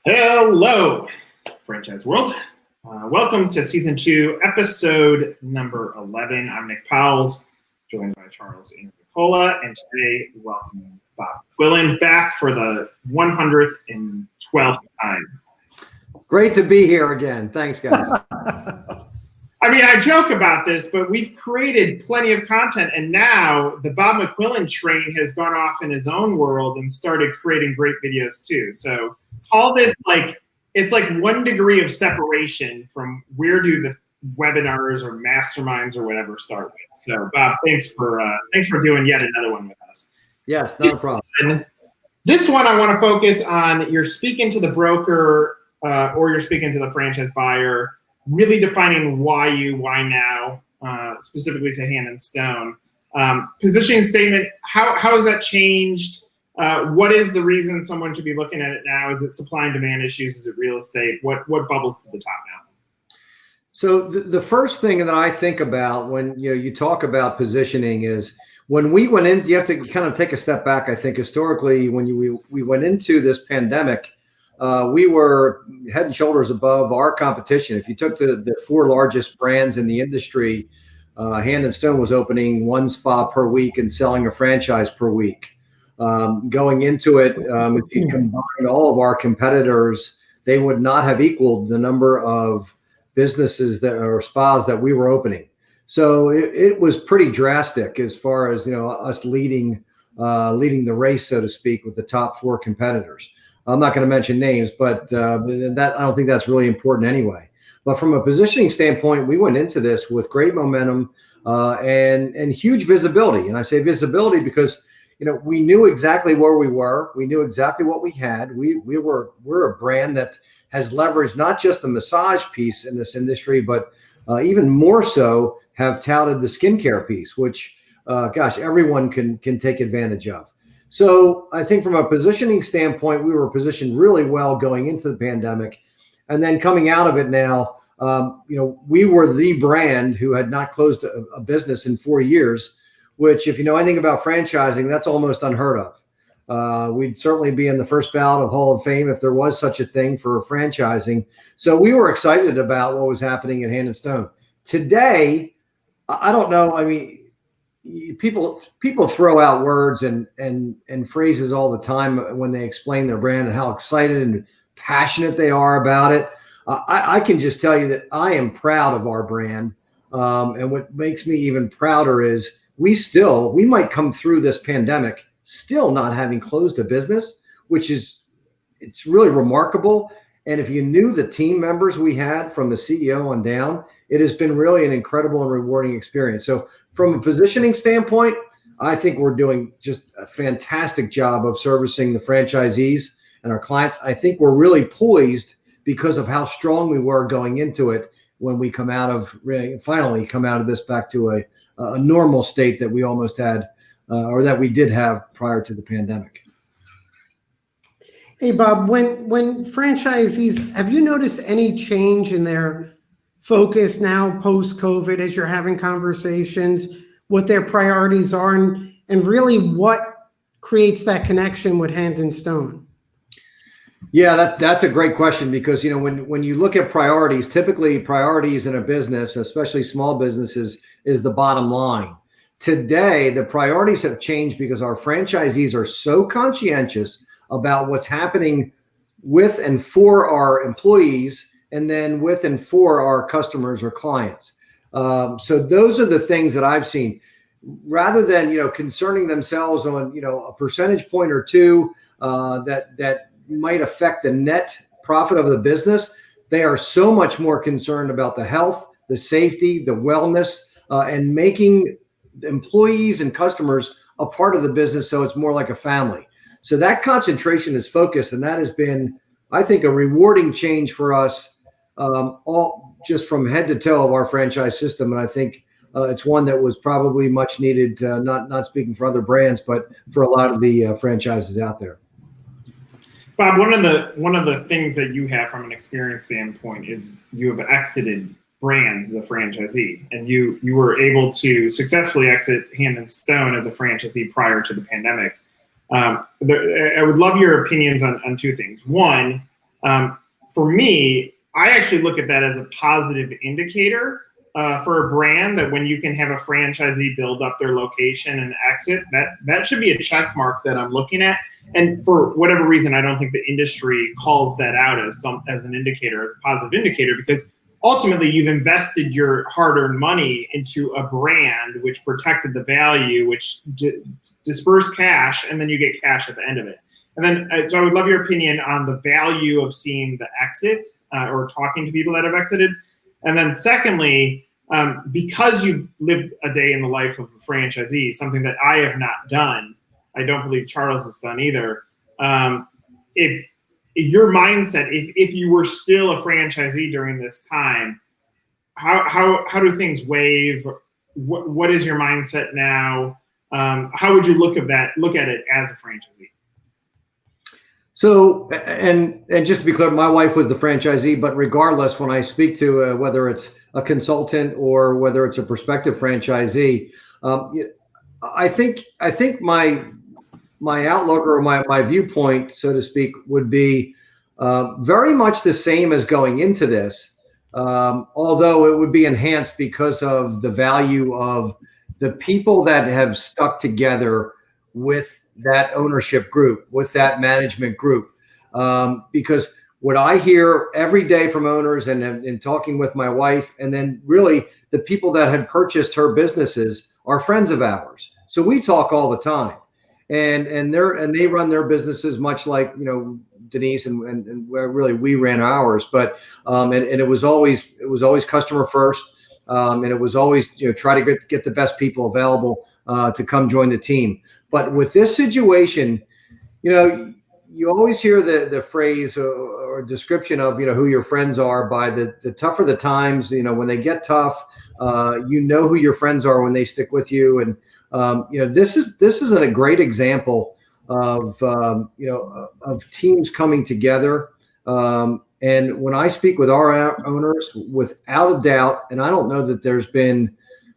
Hello, franchise world. Welcome to season 2, episode number 11. I'm Nick Powles, joined by Charles and Nicola, and today welcoming Bob McQuillan back for the 112th time. Great to be here again. Thanks, guys. I mean, I joke about this, but we've created plenty of content, and now the Bob McQuillan train has gone off in his own world and started creating great videos too. So all this, it's like 1 degree of separation from where do the webinars or masterminds or whatever start with. So Bob, thanks for doing yet another one with us. Yes, not a problem. This one I want to focus on. You're speaking to the broker or you're speaking to the franchise buyer, really defining why now, specifically to Hand and Stone. Positioning statement, how has that changed? What is the reason someone should be looking at it now? Is it supply and demand issues? Is it real estate? What bubbles to the top now? So the first thing that I think about when you talk about positioning is when we went in, you have to kind of take a step back. I think historically, when we went into this pandemic, we were head and shoulders above our competition. If you took the 4 largest brands in the industry, Hand and Stone was opening 1 spa per week and selling a franchise per week. Going into it, if you combine all of our competitors, they would not have equaled the number of businesses or spas that we were opening. So it was pretty drastic as far as us leading the race, so to speak, with the top 4 competitors. I'm not going to mention names, but that I don't think that's really important anyway. But from a positioning standpoint, we went into this with great momentum and huge visibility. And I say visibility because we knew exactly where we were. We knew exactly what we had. We're a brand that has leveraged not just the massage piece in this industry, but even more so have touted the skincare piece, which, everyone can take advantage of. So I think from a positioning standpoint, we were positioned really well going into the pandemic. And then coming out of it now, we were the brand who had not closed a business in 4 years, which if you know anything about franchising, that's almost unheard of. We'd certainly be in the first ballot of Hall of Fame if there was such a thing for franchising. So we were excited about what was happening at Hand and Stone. Today, I don't know. I mean, people throw out words and phrases all the time when they explain their brand and how excited and passionate they are about it. I can just tell you that I am proud of our brand. And what makes me even prouder is we might come through this pandemic still not having closed a business, it's really remarkable. And if you knew the team members we had from the CEO on down, it has been really an incredible and rewarding experience. So from a positioning standpoint, I think we're doing just a fantastic job of servicing the franchisees and our clients. I think we're really poised because of how strong we were going into it when we finally come out of this back to a normal state that we almost had or that we did have prior to the pandemic. Hey, Bob, when franchisees, have you noticed any change in their focus now post-COVID as you're having conversations, what their priorities are, and really what creates that connection with Hand and Stone? Yeah, that's a great question because, when you look at priorities, typically priorities in a business, especially small businesses, is the bottom line. Today, the priorities have changed because our franchisees are so conscientious about what's happening with and for our employees and then with and for our customers or clients. So those are the things that I've seen. Rather than, concerning themselves on, a percentage point or two that might affect the net profit of the business, they are so much more concerned about the health, the safety, the wellness, and making employees and customers a part of the business so it's more like a family. So that concentration is focused, and that has been, I think, a rewarding change for us all just from head to toe of our franchise system. And I think it's one that was probably much needed, not speaking for other brands, but for a lot of the franchises out there. Bob, one of the things that you have from an experience standpoint is you have exited brands as a franchisee, and you were able to successfully exit Hand and Stone as a franchisee prior to the pandemic. I would love your opinions on 2 things. One, For me, I actually look at that as a positive indicator for a brand, that when you can have a franchisee build up their location and exit, that should be a check mark that I'm looking at. And for whatever reason, I don't think the industry calls that out as an indicator, as a positive indicator, because ultimately you've invested your hard-earned money into a brand which protected the value, which dispersed cash, and then you get cash at the end of it. And then, so I would love your opinion on the value of seeing the exits or talking to people that have exited. And then secondly, because you've lived a day in the life of a franchisee, something that I have not done, I don't believe Charles has done either. If your mindset, if you were still a franchisee during this time, how do things wave? What is your mindset now? How would you look at it as a franchisee? So, and just to be clear, my wife was the franchisee, but regardless, when I speak to whether it's a consultant or whether it's a prospective franchisee, I think my outlook or my viewpoint, so to speak, would be very much the same as going into this, although it would be enhanced because of the value of the people that have stuck together with that ownership group, with that management group. Because what I hear every day from owners and talking with my wife, and then really the people that had purchased her businesses are friends of ours. So we talk all the time. And they run their businesses much like, Denise and where really we ran ours, but and it was always customer first, and it was always try to get the best people available to come join the team. But with this situation, you always hear the phrase or description of who your friends are by the tougher the times. When they get tough, who your friends are when they stick with you. And this is a great example of of teams coming together. And when I speak with our owners, without a doubt, and I don't know that there's been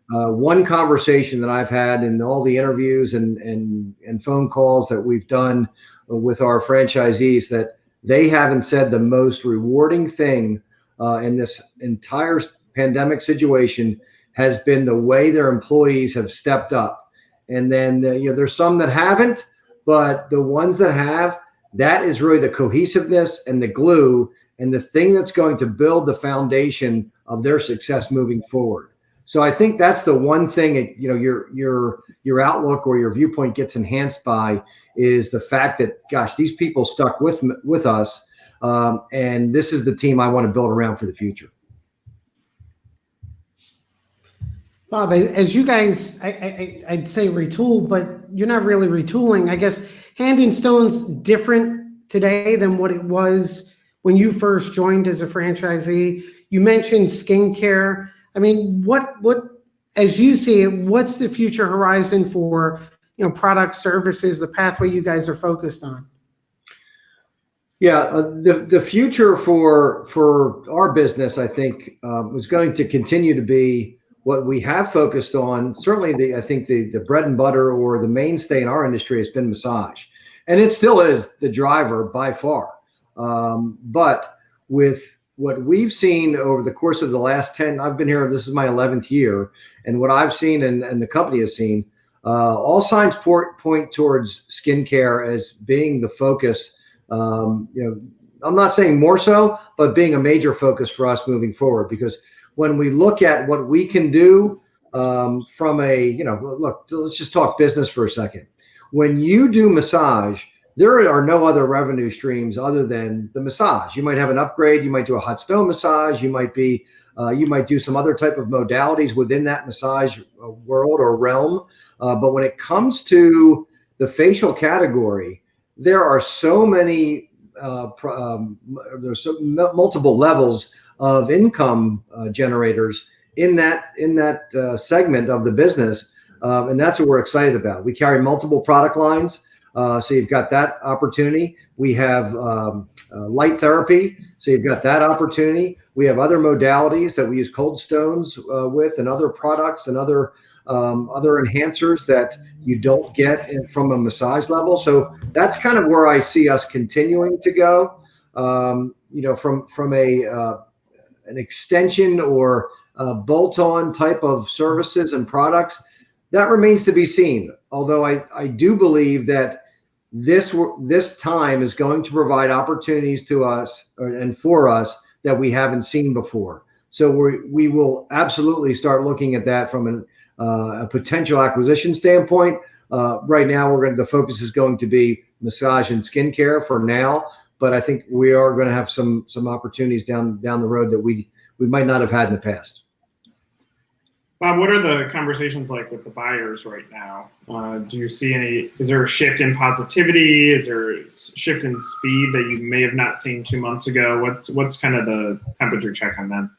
one conversation that I've had in all the interviews and phone calls that we've done with our franchisees that they haven't said the most rewarding thing in this entire pandemic situation has been the way their employees have stepped up. And then there's some that haven't, but the ones that have, that is really the cohesiveness and the glue and the thing that's going to build the foundation of their success moving forward. So I think that's the one thing your outlook or your viewpoint gets enhanced by is the fact that, gosh, these people stuck with us, and this is the team I want to build around for the future. Bob, as you guys, I'd say retool, but you're not really retooling. I guess Hand and Stone's different today than what it was when you first joined as a franchisee. You mentioned skincare. I mean, what, as you see it, what's the future horizon for, product services, the pathway you guys are focused on? Yeah, the future for our business, I think, is going to continue to be what we have focused on. Certainly, I think the bread and butter or the mainstay in our industry has been massage, and it still is the driver by far. But with what we've seen over the course of the last 10, I've been here, this is my 11th year, and what I've seen and the company has seen, all signs point towards skincare as being the focus. I'm not saying more so, but being a major focus for us moving forward, because when we look at what we can do from a, look, let's just talk business for a second. When you do massage, there are no other revenue streams other than the massage. You might have an upgrade. You might do a hot stone massage. You might do some other type of modalities within that massage world or realm. But when it comes to the facial category, there are so many, there's multiple levels of income generators in that segment of the business. And that's what we're excited about. We carry multiple product lines. So you've got that opportunity. We have light therapy. So you've got that opportunity. We have other modalities that we use cold stones with, and other products and other enhancers that you don't get from a massage level. So that's kind of where I see us continuing to go. from an extension or bolt-on type of services and products, that remains to be seen. Although I do believe that this time is going to provide opportunities to us and for us that we haven't seen before. So we will absolutely start looking at that from a potential acquisition standpoint. Right now, the focus is going to be massage and skincare for now, but I think we are going to have some opportunities down the road that we might not have had in the past. Bob, what are the conversations like with the buyers right now? Do you see is there a shift in positivity? Is there a shift in speed that you may have not seen 2 months ago? What's kind of the temperature check on them?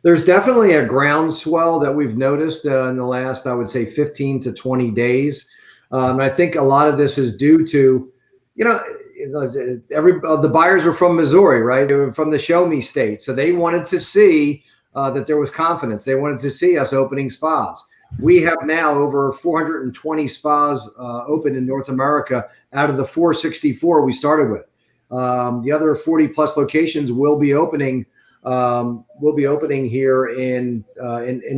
There's definitely a groundswell that we've noticed in the last, I would say, 15 to 20 days. I think a lot of this is due to, the buyers are from Missouri, right? They were from the show me state. So they wanted to see that there was confidence. They wanted to see us opening spas. We have now over 420 spas open in North America out of the 464 we started with. The other 40 plus locations will be opening here in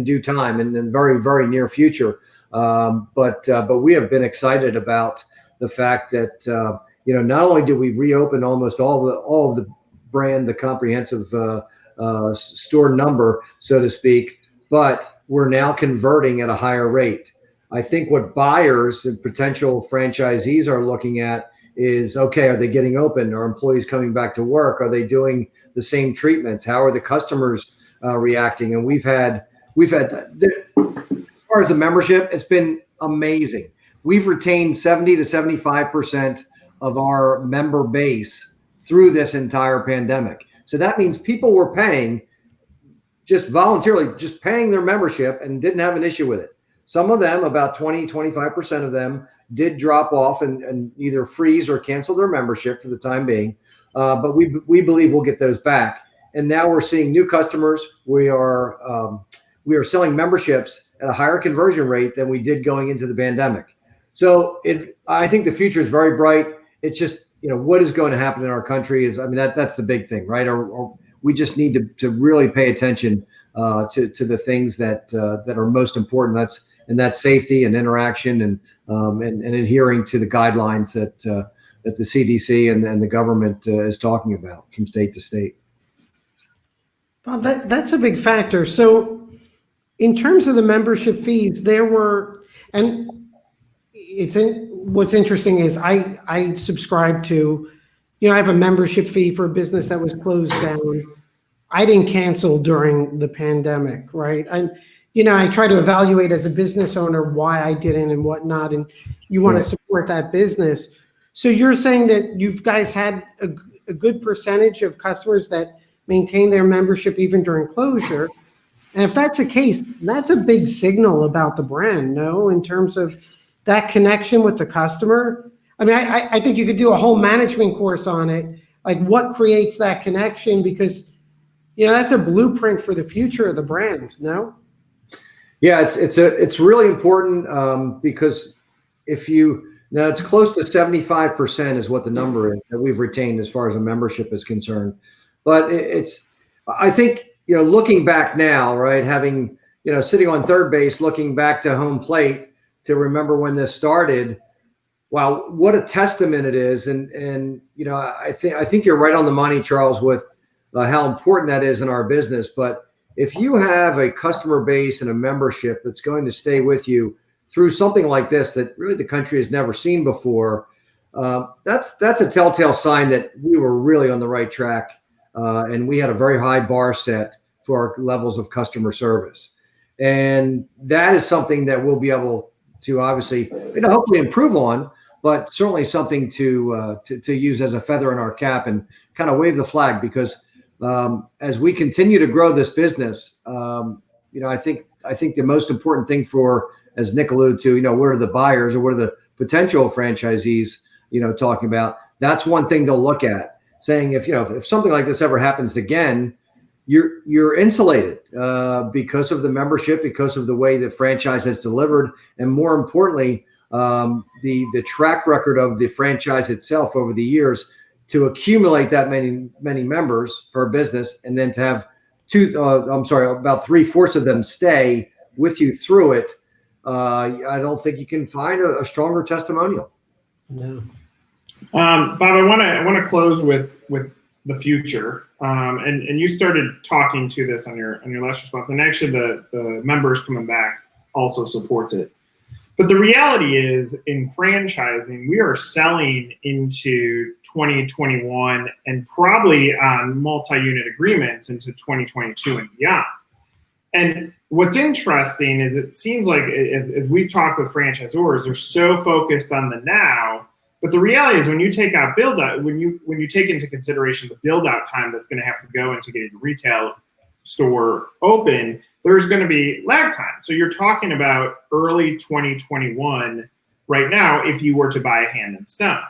due time and in very, very near future. But we have been excited about the fact that not only did we reopen almost all of the brand, the comprehensive store number, so to speak, but we're now converting at a higher rate. I think what buyers and potential franchisees are looking at is, okay, are they getting open? Are employees coming back to work? Are they doing the same treatments? How are the customers reacting? And we've had as far as the membership, it's been amazing. We've retained 70 to 75% of our member base through this entire pandemic. So that means people were paying just voluntarily, just paying their membership and didn't have an issue with it. Some of them, about 20, 25% of them, did drop off and either freeze or cancel their membership for the time being. But we believe we'll get those back. And now we're seeing new customers. We are selling memberships at a higher conversion rate than we did going into the pandemic. So I think the future is very bright. It's just, what is going to happen in our country is, that's the big thing, right? Or we just need to really pay attention to the things that are most important. That's safety and interaction and adhering to the guidelines that the CDC and the government is talking about from state to state. Well, that's a big factor. So in terms of the membership fees, what's interesting is I subscribe to, I have a membership fee for a business that was closed down. I didn't cancel during the pandemic, right? And, I try to evaluate as a business owner why I didn't and whatnot, and you want to support that business. So you're saying that you guys had a good percentage of customers that maintain their membership even during closure. And if that's the case, that's a big signal about the brand, no? In terms of that connection with the customer. I think you could do a whole management course on it, like what creates that connection, because that's a blueprint for the future of the brand, no? Yeah, it's really important because it's close to 75% is what the number is that we've retained as far as a membership is concerned. But I think, looking back now, right, having, sitting on third base, looking back to home plate to remember when this started, wow, what a testament it is. And I think you're right on the money, Charles, with how important that is in our business. But if you have a customer base and a membership that's going to stay with you through something like this that really the country has never seen before, that's a telltale sign that we were really on the right track. And we had a very high bar set for our levels of customer service. And that is something that we'll be able to obviously, hopefully improve on, but certainly something to use as a feather in our cap and kind of wave the flag, because as we continue to grow this business, I think the most important thing for, as Nick alluded to, what are the buyers or what are the potential franchisees, talking about, that's one thing they'll look at, saying if something like this ever happens again, you're insulated because of the membership, because of the way the franchise has delivered, and more importantly, the track record of the franchise itself over the years to accumulate that many members per business, and then to have about 3/4 of them stay with you through it. I don't think you can find a stronger testimonial. No. Bob, I want to close with the future, and you started talking to this on your last response, and actually the members coming back also supports it. But the reality is, in franchising, we are selling into 2021 and probably on multi-unit agreements into 2022 and beyond. And what's interesting is it seems like as we've talked with franchisors, they're so focused on the now. But the reality is, when you take out build out, when you take into consideration the build out time that's going to have to go into getting the retail store open, there's going to be lag time. So you're talking about early 2021 right now if you were to buy a hand in stone.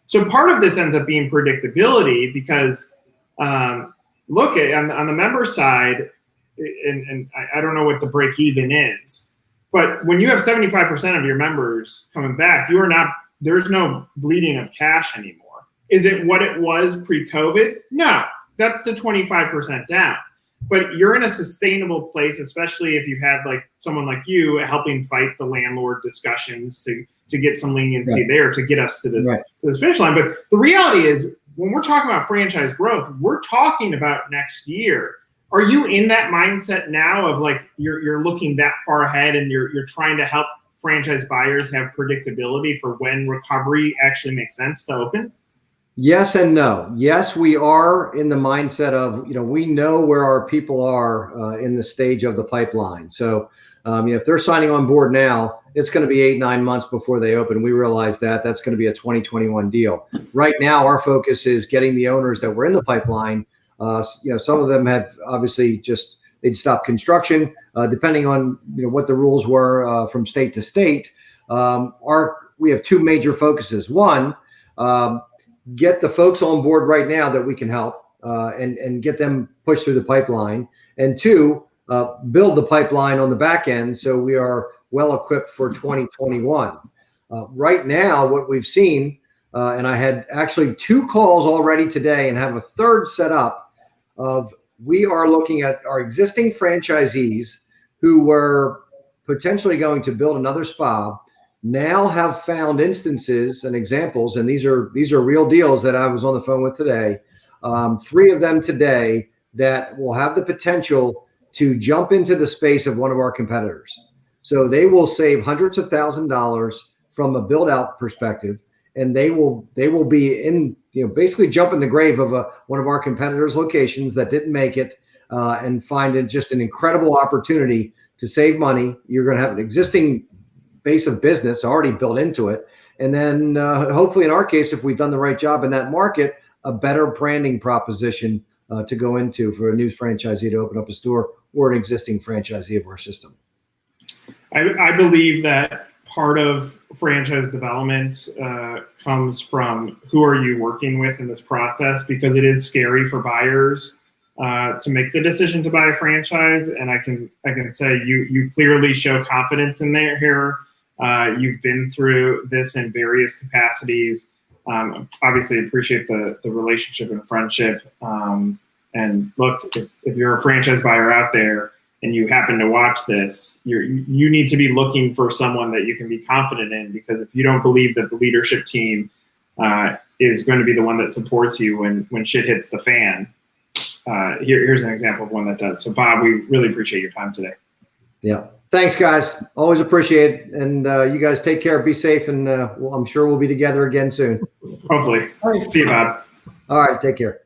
So part of this ends up being predictability because look at on the member side, and I don't know what the break even is, but when you have 75% of your members coming back, there's no bleeding of cash anymore. Is it what it was pre-COVID? No, that's the 25% down. But you're in a sustainable place, especially if you had like someone like you helping fight the landlord discussions to get some leniency there to get us to this finish line. But the reality is, when we're talking about franchise growth, we're talking about next year. Are you in that mindset now of like you're looking that far ahead and you're trying to help franchise buyers have predictability for when recovery actually makes sense to open? Yes and no. Yes, we are in the mindset of, we know where our people are in the stage of the pipeline. So, if they're signing on board now, it's going to be 8-9 months before they open. We realize that that's going to be a 2021 deal. Right now, our focus is getting the owners that were in the pipeline. Some of them have obviously they'd stop construction, depending on what the rules were from state to state. We have two major focuses. One, get the folks on board right now that we can help and get them pushed through the pipeline. And two, build the pipeline on the back end so we are well equipped for 2021. Right now, what we've seen, and I had actually 2 calls already today and have a third set up, we are looking at our existing franchisees who were potentially going to build another spa, now have found instances and examples, and these are real deals that I was on the phone with today. 3 of them today that will have the potential to jump into the space of one of our competitors. So they will save hundreds of $1,000s from a build out perspective, and they will be in basically jump in the grave of one of our competitors' locations that didn't make it, and find it just an incredible opportunity to save money. You're going to have an existing base of business already built into it. And then hopefully in our case, if we've done the right job in that market, a better branding proposition to go into for a new franchisee to open up a store or an existing franchisee of our system. I believe that part of franchise development comes from who are you working with in this process, because it is scary for buyers to make the decision to buy a franchise. And I can say you clearly show confidence in there here. You've been through this in various capacities. Obviously appreciate the relationship and friendship. And look, if you're a franchise buyer out there and you happen to watch this, you need to be looking for someone that you can be confident in, because if you don't believe that the leadership team is going to be the one that supports you when shit hits the fan, here's an example of one that does. So Bob, we really appreciate your time today. Yeah. Thanks, guys. Always appreciate it. And you guys take care, be safe, and I'm sure we'll be together again soon. Hopefully. Thanks. See you, Bob. All right. Take care.